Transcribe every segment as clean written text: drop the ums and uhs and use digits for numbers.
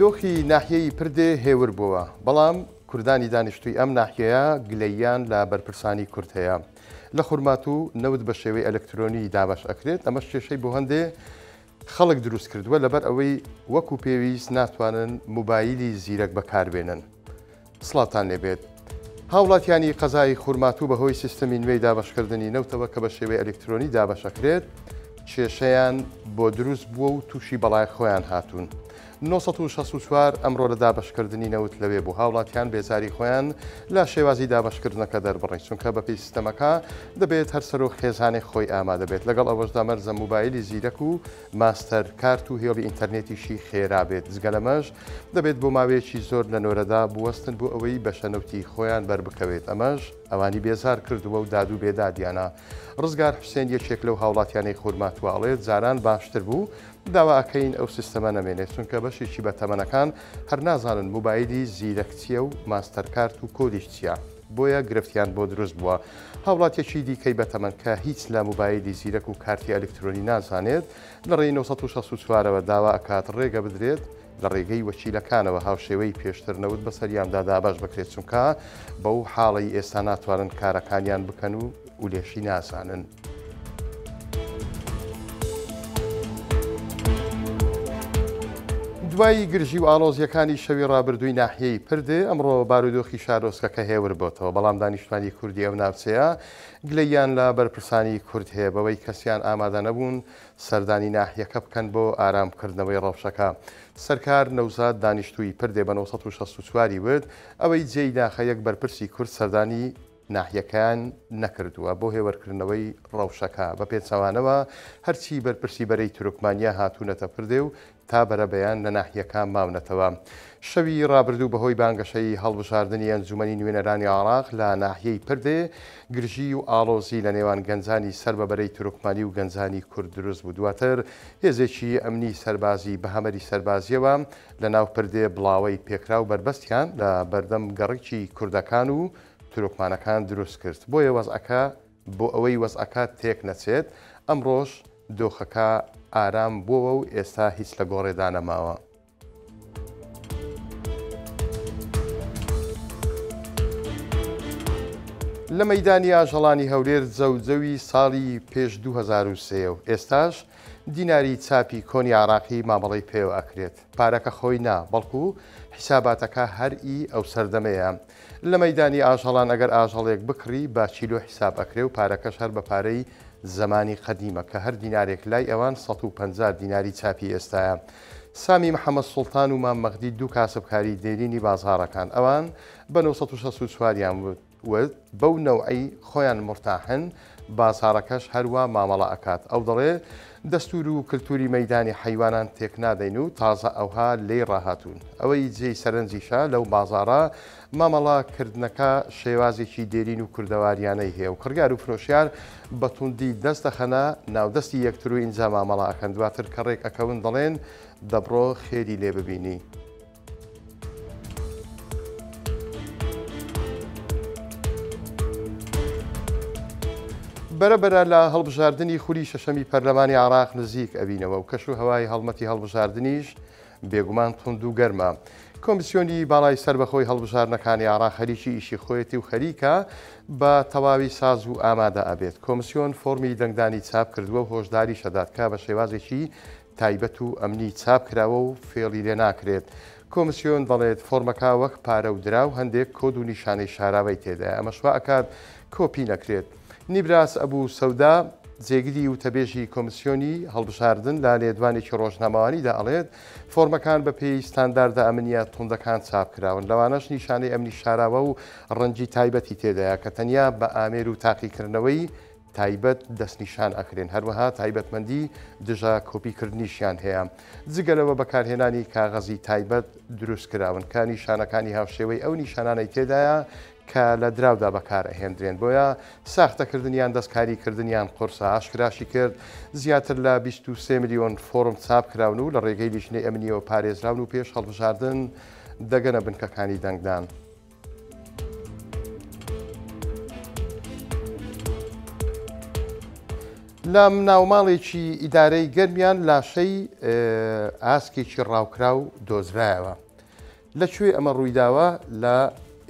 دۆخی ناحیەی پردێ هێور بووە، بەڵام کوردانی دانیشتووی ئەم ناحیەیە گلەییان لە بەرپرسانی کورد هەیە. لە خورمات و نەوت بە شێوەی ئەلکترۆنی دابش ئەکرێت. ئەمەش کێشەی بۆ هەندێ خەڵک دروست کردووە لەبەر ئەوەی وەکو پێویست ناتوانن موبایلی زیرەک بەکاربێنن. سڵاتان لێبێت. هاوڵاتیانی قەزای خورمات و بەهۆی سیستەمی نوێی دابشکردنی نەوتەوە کە بە شێوەی ئەلکترۆنی دابشەکرێت، کێشەیان بۆ دروست بووە و تووشی بەڵای خۆیان هاتوون. 1964 ئەمڕۆ لە دابشکردنی نەوت لەوێ بوو هاوڵاتیان بێزاری خۆیان لە شێوازی دابشکردنەکە دەربڕین، چونکە بەپێی سیستەمەکە دەبێت هەر سەر و خێزانێک خۆی ئامادە بێت. لەگەڵ ئەوەشدا مەرجە موبایلی زیرەک و ماستەر کارت و هێڵی ئینتەرنێتیشی خێرا بێت. جگە لەمەش دەبێت بۆ ماوەیەکی زۆر لە نۆرەدا بوەستن بۆ ئەوەی بەشەنەوتی خۆیان بەربکەوێت. ئەمەش ئەوانی بێزار کردووە و داد و بێدادیانە. ڕزگار حوسێن یەکێک لەو هاوڵاتیانەی خورماتواڵێت جاران باشتر بوو داواکەین ئەو سیستەمە نەمێنێت، چونکە بەشێکی بەتەمەنەکان هەر نازانن موبایلی زیرەک چییە و ماستەرکارت و کۆدیش چییە، بۆیە گرفتیان بۆ دروست بووە. هاوڵاتێکی دیکەی بەتەمەن کە هیچ لە موبایلی زیرەک و کارتی ئەلکترۆنی نازانێت لە ڕێی 1964ەوە داوا ئەکات ڕێگە بدرێت لە ڕێگەی وەکیلەکانەوە هاوشێوەی پێشترنەوت بەسەریاندا دابش بکرێت، چونکە بەو حاڵی ئێستا ناتوانن کارەکانیان بکەن و لێشی نازانن. دوای گرژی و ئاڵۆزیەکانی شەوی ڕابردووی ناحیەی پردێ ئەمڕۆ بارودۆخی شارۆچکەکە هێور بۆتەوە، بەڵام دانیشتوانی کوردی ئەو ناوچەیە گلەییان لە بەرپرسانی کورد هەیە بەوەی کەسیان ئامادە نەبوون سەردانی ناحیەکە بکەن بۆ ئارامکردنەوەی ڕەوشەکە. سەرکار نەوزاد دانیشتووی پردێ بە 1964 وت ئەوەی جێی ناخەیەک بەرپرسی کورد سەردانی ناحیەکان نەکردووە بۆ هێوەرکردنەوەی ڕەوشەکە. بە پێچەوانەوە هەرچی بەرپرسی بەرەی تورکمانیا هاتوونەتە پردێ و تا بەرەبەیان لە ناحیەکان ماونەتەوە. شەوی ڕابردوو بەهۆی بانگەشەی هەڵبژاردننی ئەنجومەنی نوێنەرانی عێراق لە ناحیەی پردێ گرژی و ئاڵۆزی لە نێوان گەنجانی سەر بە بەرەی تورکمانی و گەنجانی کورد دروست بوو. دواتر هێزێکی ئەمنی سەربازی بە هەمەری سەربازیەوە لە ناو پردێ بڵاوەی پێکرا و بربەستیان لە بەردەم گەڕێکی کوردەکان و تورکمانەکان دروست کرد. بۆیە وەزعەکە بۆ ئەوەی وەزعەکە تێک نەچێت ئەمڕۆژ دۆخەکە ئارام بووە و ئێستا هیچ لە گۆڕێدا نەماوە. لە مەیدانی ئاژەڵانی هەولێر جەوجەوی ساڵی پێش 2003 و ئێستاش دیناری چاپی کۆنی عێراقی مامەڵەی پێوە ئەکرێت. پارەکە خۆی نا بەڵکو حیساباتەکە هەرئی ئەو سەردەمەیە. لە مەیدانی ئاژەڵان ئەگەر ئاژەڵێک بکڕی با چیلۆ حیساب ئەکرێ و پارەکەش هەر بە پارەی زمانی قەدیمە کە هەر دینارێک لای ئەوان 150 دیناری چاپی ئێستاە. سامی محەممەد سوڵتان و مامەغدی دوو کاسبکاری دێرینی بازاڕەکان ئەوان بە 1964یان وت بەو نەوعی خۆیان مرتاحن بازاڕەکەش هەروە مامەڵە ئەکات. ئەو دەڵێ دەستور و کللتوری مەیدانی حیوانان تێک نادەین و تازە ئەوها لێی ڕاهاتوون. ئەوەی جێی سەرنجیشە لەو بازاڕە مامەڵاکردنەکە شێوازێکی دێرین و کوردەواریانەی هەیە و کڕگار و فرۆشیار بەتوندی دەست دەخەنە ناودەستی یەکتر و ئینجا مامەڵە ئەکەن، دواتر کە ڕێک ئەکەون دەڵێن دەبڕۆ خێری لێ ببینی. بەرەبەرە لە هەڵبژاردننی خولی شەشەمی پەرلەمانی عێراق نزیک ئەبینەوە و کەش و هەوای هەڵمەتی هەڵبژاردننیش بێگومان تند و گەرمە. کۆمیسیۆنی باڵای سربەخۆی هەڵبژاردنەکانی عێراق خەریکی ئیشی خۆیەتی و خەریکە بە تەواوی ساز و ئامادە ئەبێت. کۆمیسیۆن فۆرمی دەنگدانی چاپ کردووە و هۆشداری شەدادکە بە شێوازێکی تایبەت و ئەمنی چاپ کراوە و فێڵی لێ ناکرێت. کۆمیسیۆن دەڵێت فۆرمەکە وەک پارە و دراو هەندێک کۆد و نیشانەی شاراوی تێدایە، ئەمەشوا ئەکات کۆپی نەکرێت. نیبراس ئەبوو سەودا جێگیری و تەبێژی کۆمیسیۆنی هەڵبژاردن لە لێدوانێکی ڕۆژنامەوانیدا ئەڵێت فۆرمەکان بە پێی ستانداردە ئەمنیە توندەکان چاپ کراون، لەوانەش نیشانەی ئەمنی شاراوە و ڕەنگی تایبەتی تێدایە کە تەنیا بە ئامێر و تاقیکردنەوەی تایبەت دەستنیشان ئەکرێن، هەروەها تایبەتمەندی دژە کۆپیکردنیشیان هەیە. جگەلەوە بەکارهێنانی کاغەزی تایبەت دروست کراون کە نیشانەکانی هاوشێوەی ئەو نیشانانەی تێدایە کە لە دراودا بەکار ئەهێنرێن، بۆیە ساختەکردنیان دەستکاریکردنیان قورسە. ئاشکراشی کرد زیاتر لە 23 میلیۆن فۆرم چاپ کراون و لە ڕێگەی لیژنەی ئەمنیەوە پارێزراون و پێش هەڵبژاردن دەگەنە بنکەکانی دەنگدان. لە ناوماڵێکی ئیدارەی گەرمیان لاشەی ئاسکێکی ڕاوکرا و دۆزرایەوە. لەکوێ ئەمە ڕوویداوە لە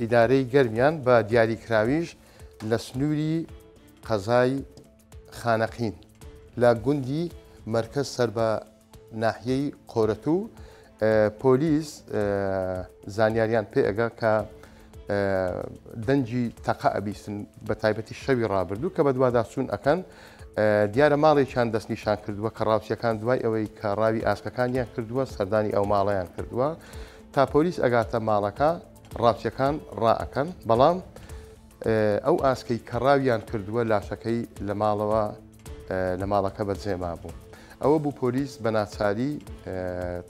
ئیدارەی گەرمیان بە دیاریکراویش لە سنووری قەزای خانەقین لە گوندی مرکز سەر بە ناحیەی قۆرەتوو. پۆلیس زانیاریان پێ ئەگا کە دەنجی تەقە ئەبیستن بە تایبەتی شەوی ڕابردوو کە بە دوواداچوون ئەکەن دیارە ماڵێکیان دەستنیشان کردووە کە ڕاوچیەکان دوای ئەوەی کە ڕاوی ئاسکەکانیان کردووە سەردانی ئەو ماڵەیان کردووە تا پۆلیس ئەگاتە ماڵەکە ڕاوچیەکان ڕائەکەن بەڵام ئەو ئاسکەی کە ڕاویان کردووە لاشەکەی لە ماڵەکە بەجێما بوو. ئەوە بوو پۆلیس بە ناچاری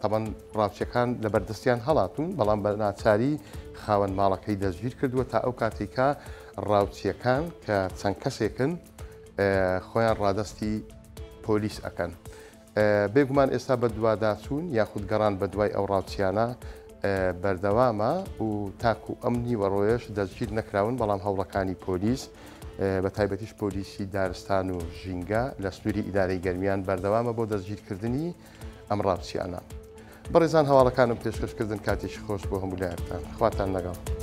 تەبەن ڕاوچیەکان لە بەردەستیان هەڵاتون بەڵام بە ناچاری خاوەن ماڵەکەی دەستگیر کردووە تا ئەو کاتێکا ڕاوچیەکان کە چەند کەسێکن خۆیان ڕادستی پۆلیس ئەکەن. بێگومان ئێستا بە دوواداچوون یاخود گەڕان بە دوای ئەو ڕاوچیانە بەردەوامە و تاکو ئەمنی وەڕۆیش دەستگیر نەکراون بەڵام هەوڵەکانی پۆلیس بە تایبەتیش پۆلیسی دارستان و ژینگە لە سنووری ئیدارەی گەرمیان بەردەوامە بۆ دەستگیرکردنی ئەم ڕاوچیانە. بەڕێزان هەواڵەکانم پێشکەشکردن کاتێکی خۆش بۆ هەموو لایەکتان خواتان لەگەڵ.